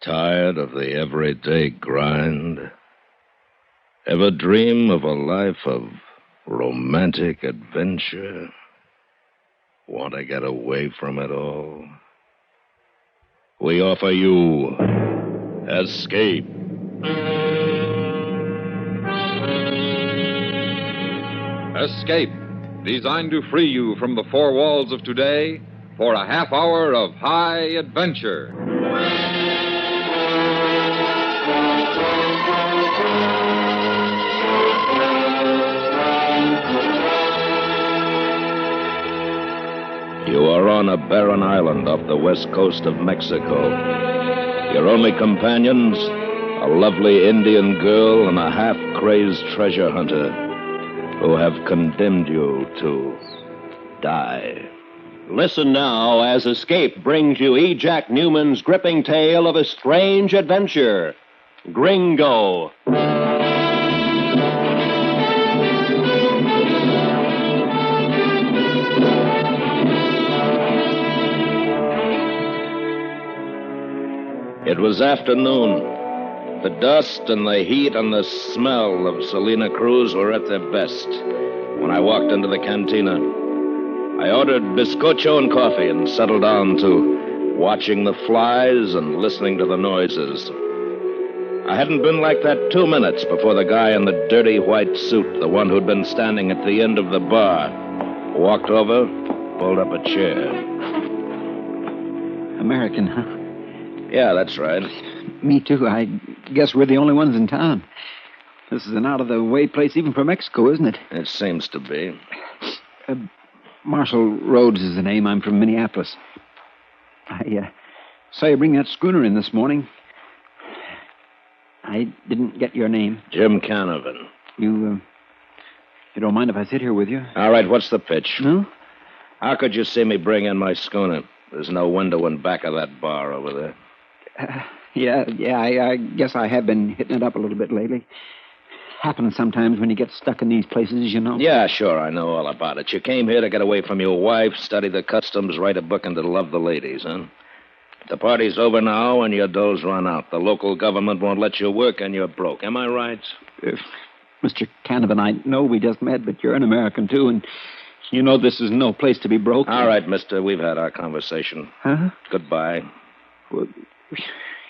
Tired of the everyday grind? Ever dream of a life of romantic adventure? Want to get away from it all? We offer you Escape. Escape, designed to free you from the four walls of today for a half hour of high adventure. You are on a barren island off the west coast of Mexico. Your only companions, a lovely Indian girl and a half-crazed treasure hunter who have condemned you to die. Listen now as Escape brings you E. Jack Newman's gripping tale of a strange adventure, Gringo. It was afternoon. The dust and the heat and the smell of Salina Cruz were at their best when I walked into the cantina. I ordered bizcocho and coffee and settled down to watching the flies and listening to the noises. I hadn't been like that 2 minutes before the guy in the dirty white suit, the one who'd been standing at the end of the bar, walked over, pulled up a chair. American, huh? Yeah, that's right. Me too. I guess we're the only ones in town. This is an out-of-the-way place even for Mexico, isn't it? It seems to be. Marshall Rhodes is the name. I'm from Minneapolis. I saw you bring that schooner in this morning. I didn't get your name. Jim Canavan. You don't mind if I sit here with you? All right, what's the pitch? No? How could you see me bring in my schooner? There's no window in back of that bar over there. Yeah, I guess I have been hitting it up a little bit lately. Happens sometimes when you get stuck in these places, you know. Yeah, sure, I know all about it. You came here to get away from your wife, study the customs, write a book, and to love the ladies, huh? The party's over now and your doug's run out. The local government won't let you work and you're broke. Am I right? Mr. Canavan, I know we just met, but you're an American, too, and you know this is no place to be broke. All right, mister, we've had our conversation. Huh? Goodbye. Well,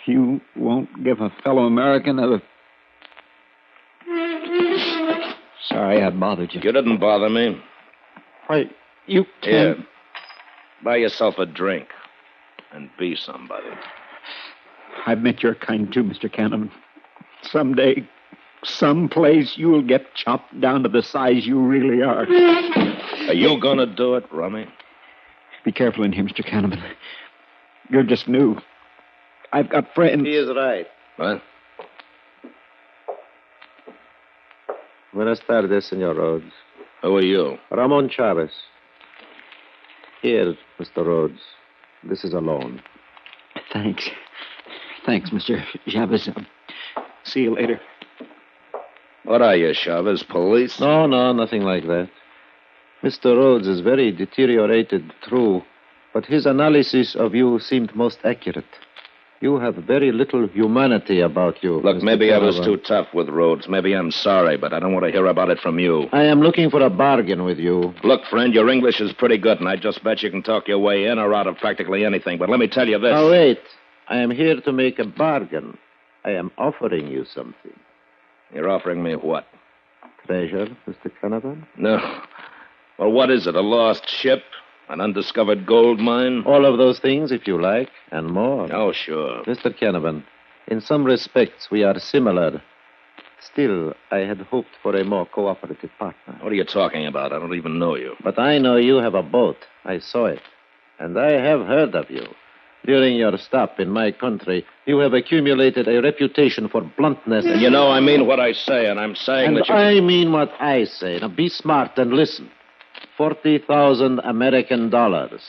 you won't give a fellow American a... Sorry I bothered you. You didn't bother me. Why, you Here, can't... buy yourself a drink and be somebody. I've met your kind, too, Mr. Canavan. Someday, someplace, you'll get chopped down to the size you really are. Are you going to do it, Rummy? Be careful in here, Mr. Canavan. You're just new. I've got friends. He is right. What? Buenas tardes, Senor Rhodes. Who are you? Ramon Chavez. Here, Mr. Rhodes. This is a loan. Thanks. Thanks, Mr. Chavez. See you later. What are you, Chavez? Police? No, nothing like that. Mr. Rhodes is very deteriorated, true, but his analysis of you seemed most accurate. You have very little humanity about you. Look, Mr. maybe I was Canavan. too tough with Rhodes. Maybe I'm sorry, but I don't want to hear about it from you. I am looking for a bargain with you. Look, friend, your English is pretty good, and I just bet you can talk your way in or out of practically anything. But let me tell you this. Now, wait. I am here to make a bargain. I am offering you something. You're offering me what? Treasure, Mr. Canavan? No. Well, what is it? A lost ship? An undiscovered gold mine? All of those things, if you like, and more. Oh, sure. Mr. Canavan, in some respects, we are similar. Still, I had hoped for a more cooperative partner. What are you talking about? I don't even know you. But I know you have a boat. I saw it. And I have heard of you. During your stop in my country, you have accumulated a reputation for bluntness. And you know I mean what I say, and I'm saying that you... I mean what I say. Now, be smart and listen. 40,000 American dollars.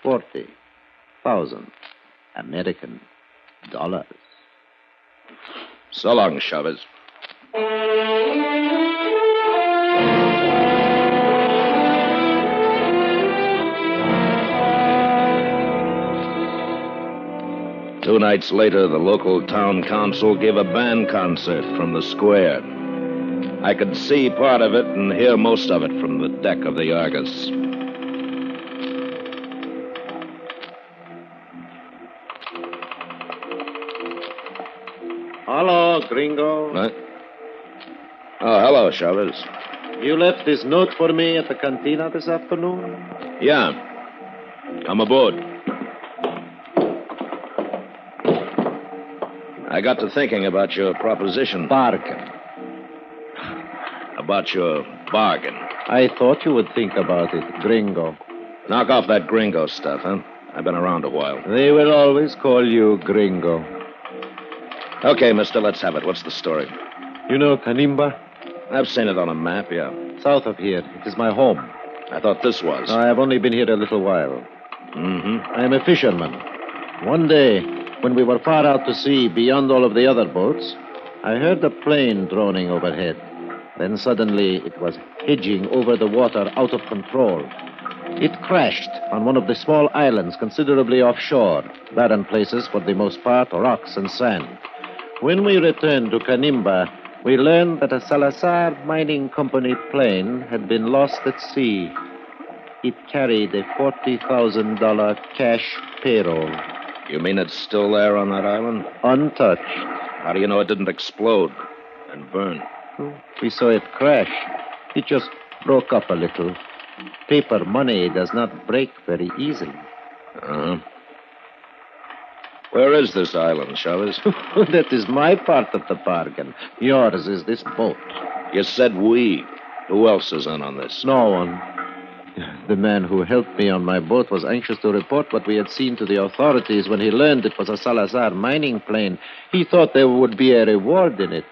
40,000 American dollars. So long, Chavez. 2 nights later, the local town council gave a band concert from the square. I could see part of it and hear most of it from the deck of the Argus. Hello, Gringo. What? Oh, hello, Chavez. You left this note for me at the cantina this afternoon? Yeah. Come aboard. I got to thinking about your proposition. Bargain. About your bargain. I thought you would think about it, Gringo. Knock off that Gringo stuff, huh? I've been around a while. They will always call you Gringo. Okay, mister, let's have it. What's the story? You know Canimba? I've seen it on a map, yeah. South of here. It is my home. I thought this was. I have only been here a little while. Mm-hmm. I am a fisherman. One day, when we were far out to sea beyond all of the other boats, I heard a plane droning overhead. Then suddenly it was hedging over the water out of control. It crashed on one of the small islands considerably offshore, barren places for the most part, rocks and sand. When we returned to Canimba, we learned that a Salazar Mining Company plane had been lost at sea. It carried a $40,000 cash payroll. You mean it's still there on that island? Untouched. How do you know it didn't explode and burn? We saw it crash. It just broke up a little. Paper money does not break very easily. Uh-huh. Where is this island, Chavez? That is my part of the bargain. Yours is this boat. You said we. Who else is in on this? No one. The man who helped me on my boat was anxious to report what we had seen to the authorities when he learned it was a Salazar mining plane. He thought there would be a reward in it.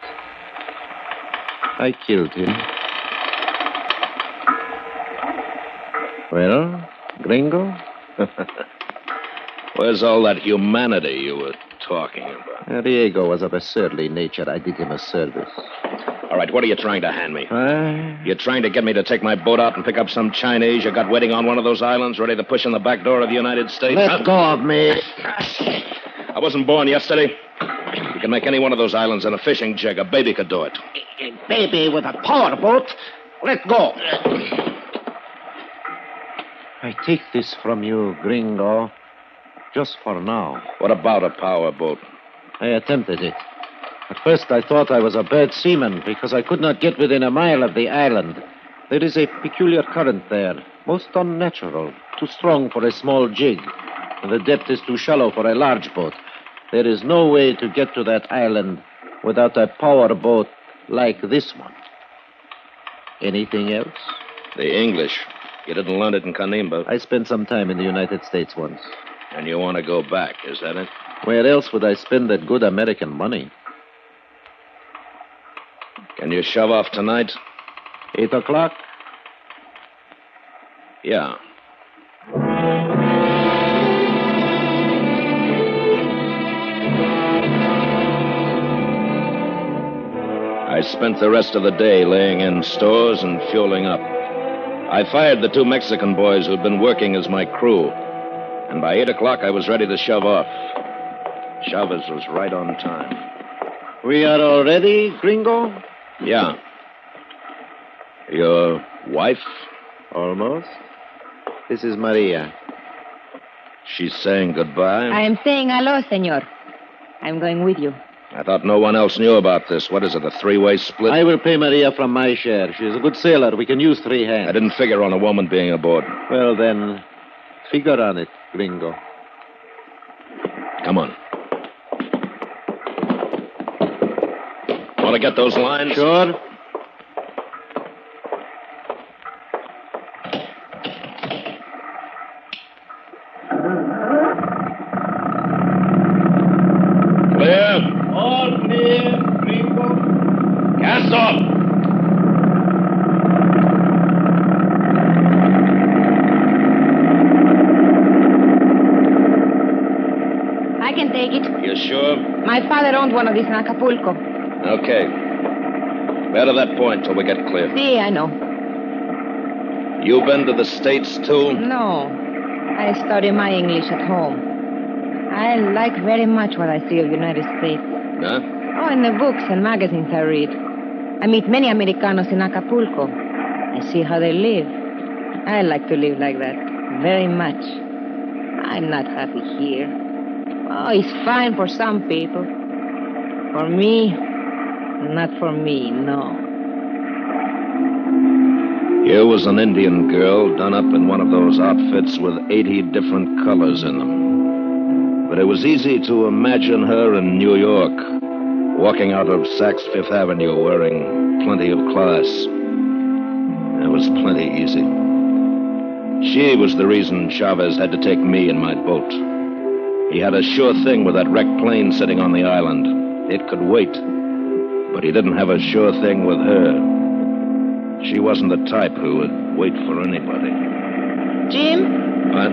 I killed him. Well, Gringo? Where's all that humanity you were talking about? Diego was of a surly nature. I did him a service. All right, what are you trying to hand me? You're trying to get me to take my boat out and pick up some Chinese you got waiting on one of those islands, ready to push in the back door of the United States? Let go of me. I wasn't born yesterday. You can make any one of those islands in a fishing jig. A baby could do it. A baby with a powerboat? Let go. I take this from you, Gringo, just for now. What about a powerboat? I attempted it. At first, I thought I was a bad seaman because I could not get within a mile of the island. There is a peculiar current there, most unnatural, too strong for a small jig, and the depth is too shallow for a large boat. There is no way to get to that island without a powerboat like this one. Anything else? The English. You didn't learn it in Canimba. I spent some time in the United States once. And you want to go back, is that it? Where else would I spend that good American money? Can you shove off tonight? 8 o'clock? Yeah. I spent the rest of the day laying in stores and fueling up. I fired the 2 Mexican boys who'd been working as my crew. And by 8 o'clock, I was ready to shove off. Chavez was right on time. We are all ready, Gringo? Yeah. Your wife? Almost. This is Maria. She's saying goodbye? I am saying hello, senor. I'm going with you. I thought no one else knew about this. What is it, a 3-way split? I will pay Maria from my share. She is a good sailor. We can use 3 hands. I didn't figure on a woman being aboard. Well, then, figure on it, Gringo. Come on. Want to get those lines? Sure. Clear? All clear, Gringo. Cast off! I can take it. You sure? My father owned one of these in Acapulco. Okay. Bear to that point till we get clear. See, I know. You been to the States, too? No. I study my English at home. I like very much what I see of United States. Huh? Oh, in the books and magazines I read. I meet many Americanos in Acapulco. I see how they live. I like to live like that. Very much. I'm not happy here. Oh, it's fine for some people. For me, not for me, no. Here was an Indian girl done up in one of those outfits with 80 different colors in them. But it was easy to imagine her in New York, walking out of Saks Fifth Avenue wearing plenty of class. It was plenty easy. She was the reason Chavez had to take me in my boat. He had a sure thing with that wrecked plane sitting on the island. It could wait. But he didn't have a sure thing with her. She wasn't the type who would wait for anybody. Jim? What?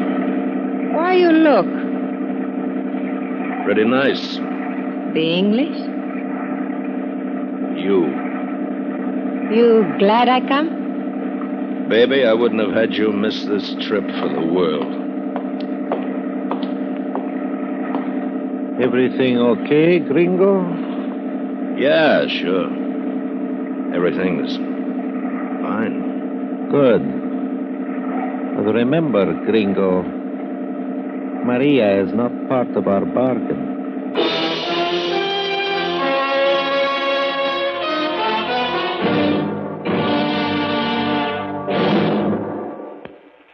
Why you look? Pretty nice. The English? You. You glad I come? Baby, I wouldn't have had you miss this trip for the world. Everything okay, Gringo? Yeah, sure. Everything's fine. Good. But remember, Gringo, Maria is not part of our bargain.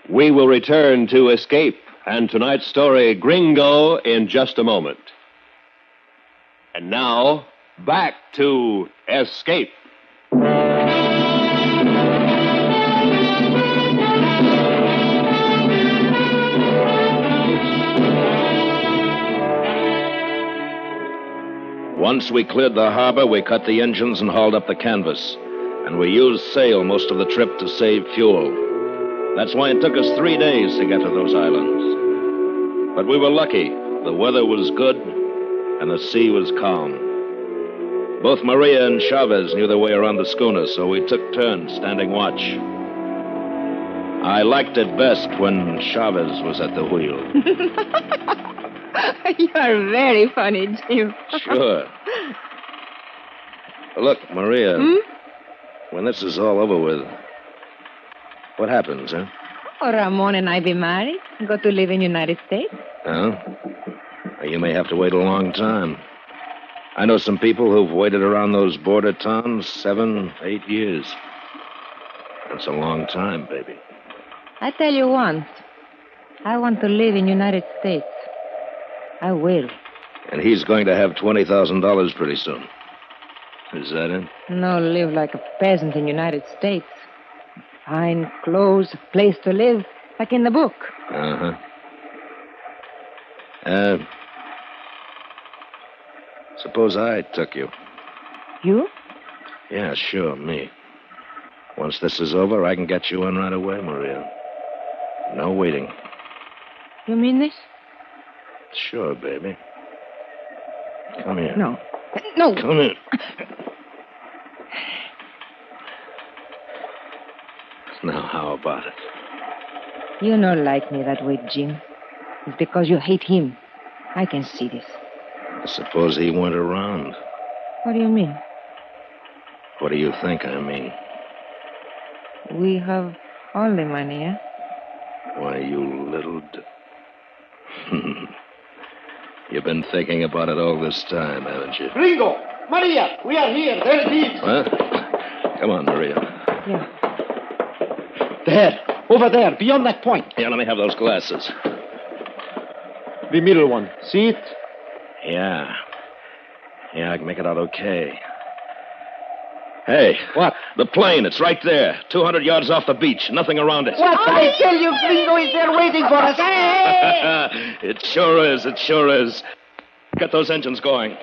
We will return to Escape and tonight's story, Gringo, in just a moment. And now, back to Escape. Once we cleared the harbor, we cut the engines and hauled up the canvas. And we used sail most of the trip to save fuel. That's why it took us 3 days to get to those islands. But we were lucky. The weather was good, and the sea was calm. Both Maria and Chavez knew their way around the schooner, so we took turns standing watch. I liked it best when Chavez was at the wheel. You are very funny, Jim. Sure. Look, Maria, when this is all over with, what happens, huh? Oh, Ramon and I be married, go to live in United States. Oh? You may have to wait a long time. I know some people who've waited around those border towns 7, 8 years. That's a long time, baby. I tell you once, I want to live in United States. I will. And he's going to have $20,000 pretty soon. Is that it? No, live like a peasant in United States. Fine clothes, place to live, like in the book. Uh-huh. Suppose I took you. You? Yeah, sure, me. Once this is over, I can get you in right away, Maria. No waiting. You mean this? Sure, baby. Come here. No. No. Come here. Now, how about it? You don't like me that way, Jim. It's because you hate him. I can see this. I suppose he went around. What do you mean? What do you think I mean? We have all the money, eh? Why, you little... You've been thinking about it all this time, haven't you? Gringo! Maria! We are here. There it is. Huh? Come on, Maria. Yeah. There. Over there. Beyond that point. Here, let me have those glasses. The middle one. See it? Yeah. Yeah, I can make it out okay. Hey. What? The plane. It's right there. 200 yards off the beach. Nothing around it. What? I tell you, Gringo is there waiting for us. It sure is. It sure is. Get those engines going.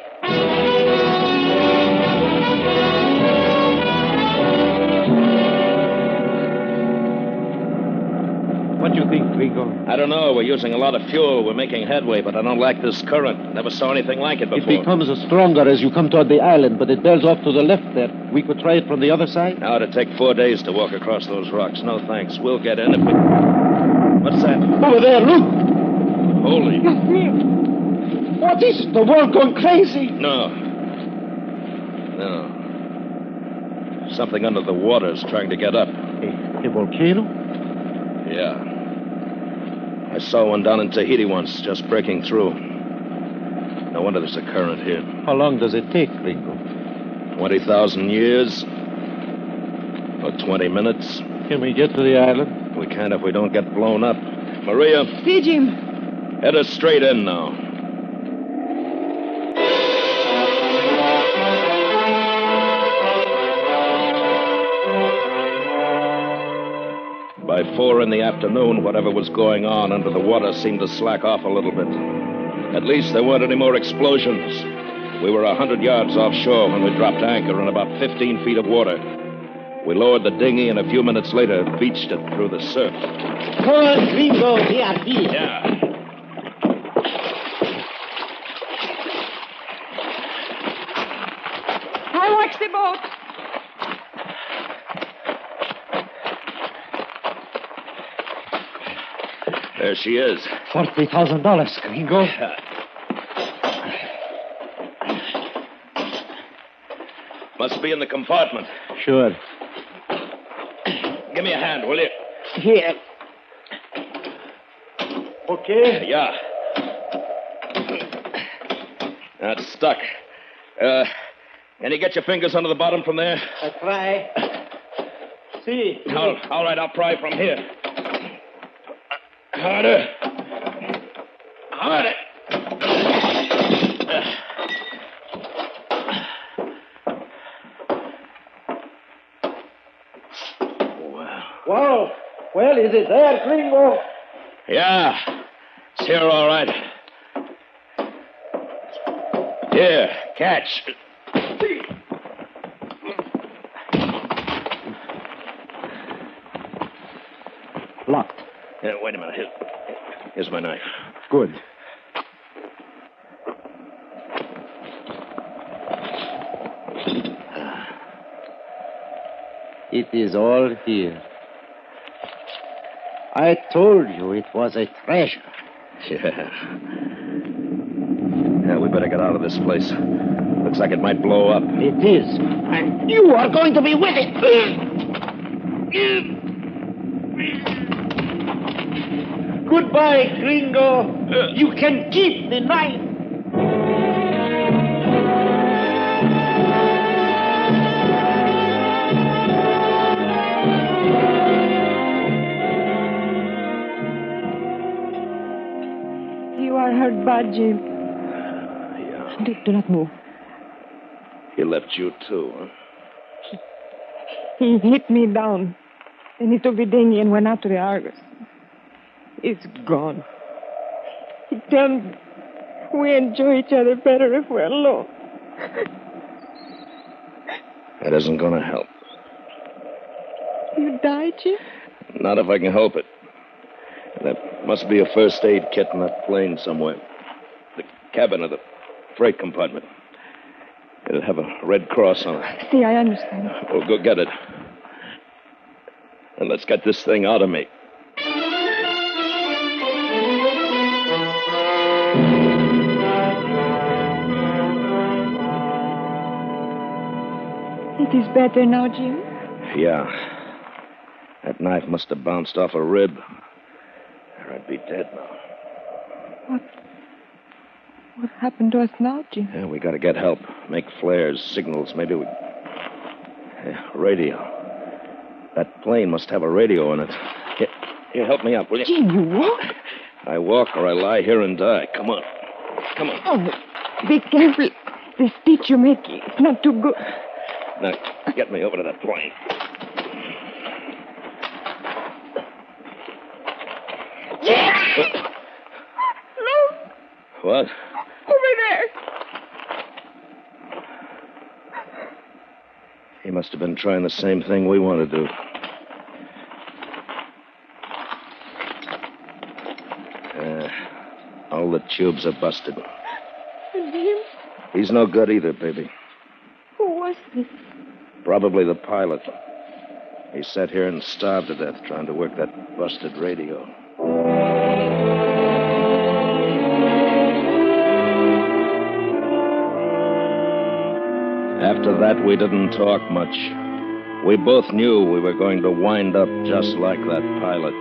What do you think, Gringo? I don't know. We're using a lot of fuel. We're making headway, but I don't like this current. Never saw anything like it It before. becomes stronger as you come toward the island, but it bears off to the left there. We could try it from the other side. Now it'd take 4 days to walk across those rocks. No thanks. We'll get in if we... What's that? Over there, look. Holy... What is it? The world going crazy? No. Something under the water is trying to get up. A volcano? Yeah. I saw one down in Tahiti once, just breaking through. No wonder there's a current here. How long does it take, Gringo? 20,000 years. Or 20 minutes. Can we get to the island? We can't if we don't get blown up. Maria, See, Jim. head us straight in now. By 4 in the afternoon, whatever was going on under the water seemed to slack off a little bit. At least there weren't any more explosions. We were 100 yards offshore when we dropped anchor in about 15 feet of water. We lowered the dinghy and a few minutes later beached it through the surf. Come on, Gringo, here. Yeah. I watch the boat. There she is. $40,000, Gringo. Must be in the compartment. Sure. Give me a hand, will you? Here. Okay. Yeah. That's stuck. Can you get your fingers under the bottom from there? I try. See. All right, I'll pry from here. Harder. Harder. Wow. Well, is it there, Gringo? Yeah. It's here, all right. Here, catch. Locked. Yeah, wait a minute. Here's my knife. Good. It is all here. I told you it was a treasure. Yeah. Yeah, we better get out of this place. Looks like it might blow up. It is. And you are going to be with it. Goodbye, Gringo. You can keep the knife. You are hurt bad, Jim. Yeah. Do not move. He left you, too, huh? He hit me down. Then he took the dinghy and went out to the Argus. It's gone. He told me we enjoy each other better if we're alone. That isn't going to help. You died, Jim? Not if I can help it. There must be a first aid kit in that plane somewhere. The cabin of the freight compartment. It'll have a red cross on it. See, I understand. We'll go get it. And let's get this thing out of me. It is better now, Jim. Yeah. That knife must have bounced off a rib. Or I'd be dead now. What happened to us now, Jim? Yeah, we gotta get help. Make flares, signals. Maybe we... radio. That plane must have a radio in it. Here, help me up, will you? Jim, you walk? I walk or I lie here and die. Come on. Come on. Oh, be careful. The speech you're making is not too good. Now, get me over to that plane. Look, What? over there. He must have been trying the same thing we want to do. All the tubes are busted. And Jim? He's no good either, baby. Who was this? Probably the pilot. He sat here and starved to death trying to work that busted radio. After that, we didn't talk much. We both knew we were going to wind up just like that pilot.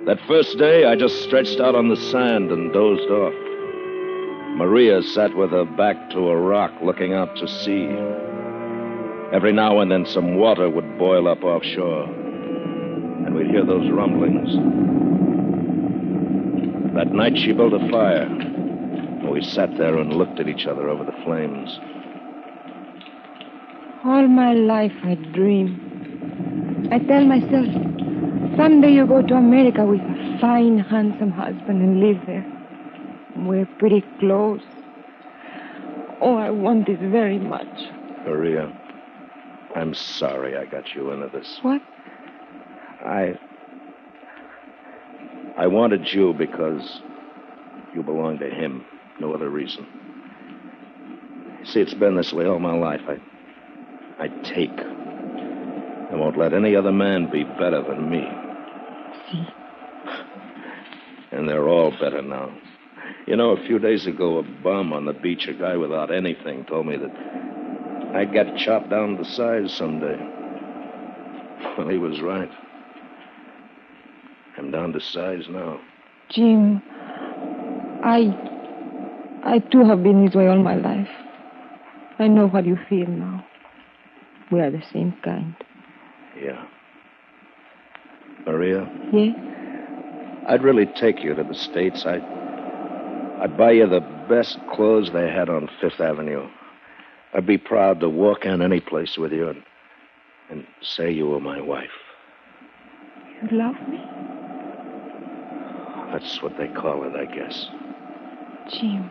That first day, I just stretched out on the sand and dozed off. Maria sat with her back to a rock looking out to sea. Every now and then, some water would boil up offshore, and we'd hear those rumblings. That night, she built a fire, and we sat there and looked at each other over the flames. All my life I dream. I tell myself, someday you go to America with a fine, handsome husband and live there. Wear pretty clothes. Oh, I want it very much. Maria, I'm sorry I got you into this. What? I wanted you because you belong to him. No other reason. See, it's been this way all my life. I take. I won't let any other man be better than me. See? And they're all better now. You know, a few days ago, a bum on the beach, a guy without anything, told me that I'd get chopped down to size someday. Well, he was right. I'm down to size now. Jim, I too have been this way all my life. I know what you feel now. We are the same kind. Yeah. Maria? Yes? I'd really take you to the States. I'd buy you the best clothes they had on Fifth Avenue. I'd be proud to walk in any place with you and say you were my wife. You love me? That's what they call it, I guess. Jim,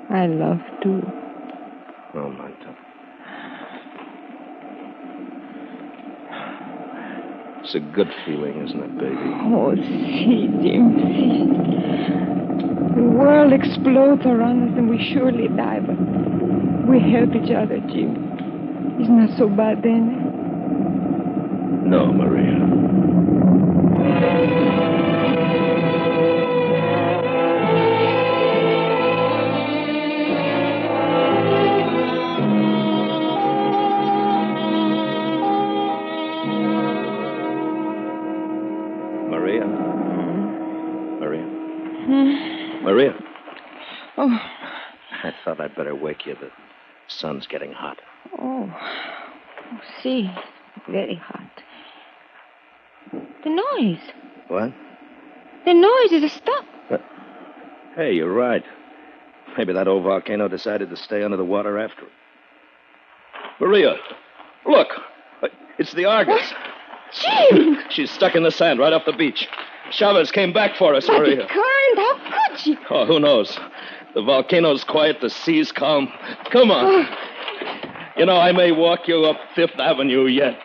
I love too. Oh, my God. It's a good feeling, isn't it, baby? Oh, see, Jim, see. The world explodes around us and we surely die, but we help each other, Jim. It's not so bad then. No, Maria. Maria. Oh. I thought I'd better wake you. The sun's getting hot. Oh, see, very hot. The noise. What? The noise is a stop. Hey, you're right. Maybe that old volcano decided to stay under the water after it. Maria, look. It's the Argus. Jim! She's stuck in the sand right off the beach. Chavez came back for us, But Maria. the current, how could she? Oh, who knows? The volcano's quiet, the sea's calm. Come on. You know, I may walk you up Fifth Avenue yet.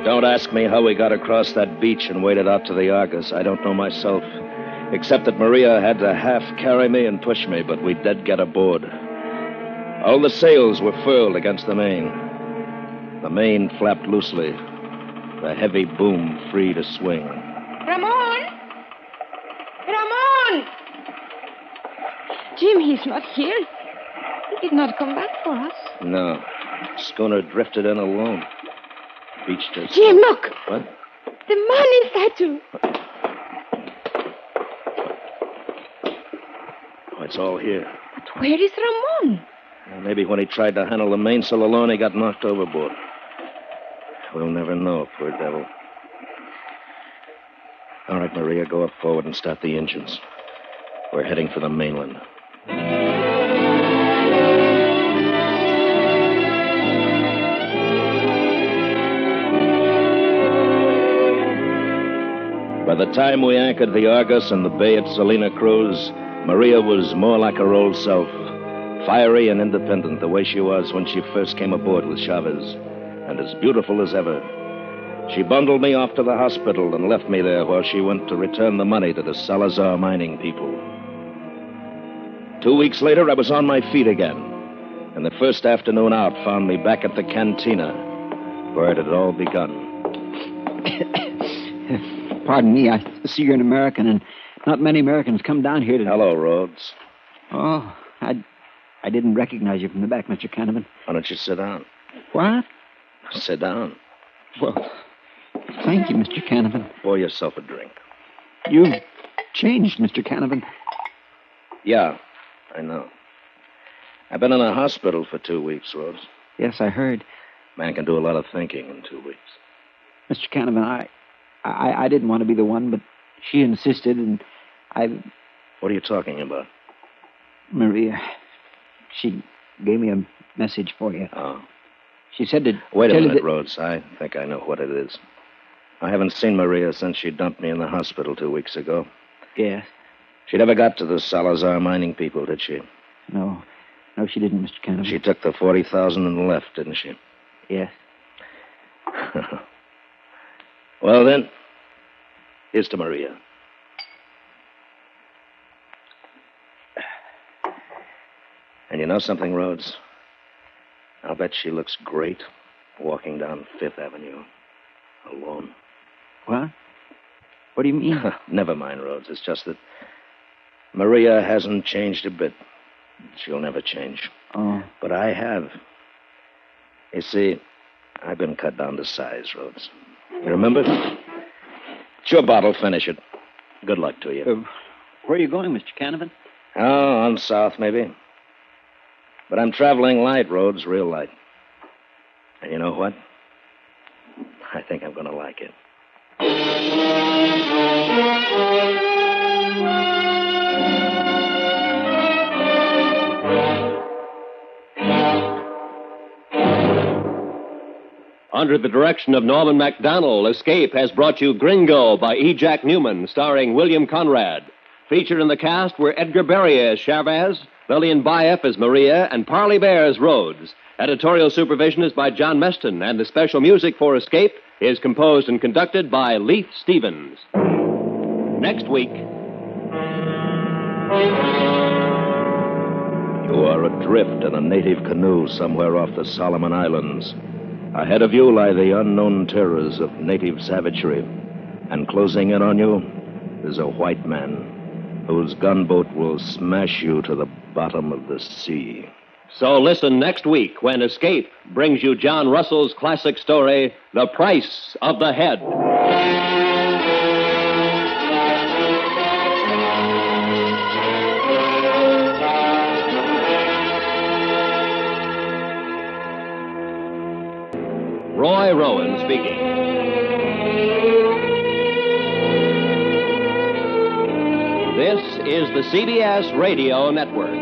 Don't ask me how we got across that beach and waded out to the Argus. I don't know myself. Except that Maria had to half carry me and push me, but we did get aboard. All the sails were furled against the main. The main flapped loosely, the heavy boom free to swing. Ramon! Ramon! Jim, he's not here. He did not come back for us. No. Schooner drifted in alone. Beached us. Jim, look! What? The man inside too. Oh, it's all here. But where is Ramon? Maybe when he tried to handle the mainsail alone, he got knocked overboard. We'll never know, poor devil. All right, Maria, go up forward and start the engines. We're heading for the mainland. By the time we anchored the Argus in the bay at Salina Cruz, Maria was more like her old self. Fiery and independent the way she was when she first came aboard with Chavez, and as beautiful as ever. She bundled me off to the hospital and left me there while she went to return the money to the Salazar mining people. 2 weeks later, I was on my feet again, and the first afternoon out found me back at the cantina, where it had all begun. Pardon me, I see you're an American, and not many Americans come down here to... Hello, Rhodes. Oh, I didn't recognize you from the back, Mr. Canavan. Why don't you sit down? What? Sit down. Well, thank you, Mr. Canavan. Pour yourself a drink. You've changed, Mr. Canavan. Yeah, I know. I've been in a hospital for 2 weeks, Rhodes. Yes, I heard. Man can do a lot of thinking in 2 weeks. Mr. Canavan, I didn't want to be the one, but she insisted, and What are you talking about? Maria, she gave me a message for you. Oh. She said to Wait a tell you minute, that... Rhodes. I think I know what it is. I haven't seen Maria since she dumped me in the hospital 2 weeks ago. Yes. She never got to the Salazar mining people, did she? No, she didn't, Mr. Canavan. She took the 40,000 and left, didn't she? Yes. Well, then, here's to Maria. And you know something, Rhodes? I'll bet she looks great walking down Fifth Avenue alone. What? What do you mean? Never mind, Rhodes. It's just that Maria hasn't changed a bit. She'll never change. Oh. But I have. You see, I've been cut down to size, Rhodes. You remember? It's your bottle. Finish it. Good luck to you. Where are you going, Mr. Canavan? Oh, on south, maybe. But I'm traveling light, Rhodes, real light. And you know what? I think I'm going to like it. Under the direction of Norman MacDonald, Escape has brought you Gringo by E. Jack Newman, starring William Conrad. Featured in the cast were Edgar Barrier as Chavez, Lillian Bayef as Maria, and Parley Bear as Rhodes. Editorial supervision is by John Meston, and the special music for Escape is composed and conducted by Leith Stevens. Next week... You are adrift in a native canoe somewhere off the Solomon Islands. Ahead of you lie the unknown terrors of native savagery. And closing in on you is a white man whose gunboat will smash you to the bottom of the sea. So listen next week when Escape brings you John Russell's classic story, The Price of the Head. Roy Rowan speaking. This is the CBS Radio Network.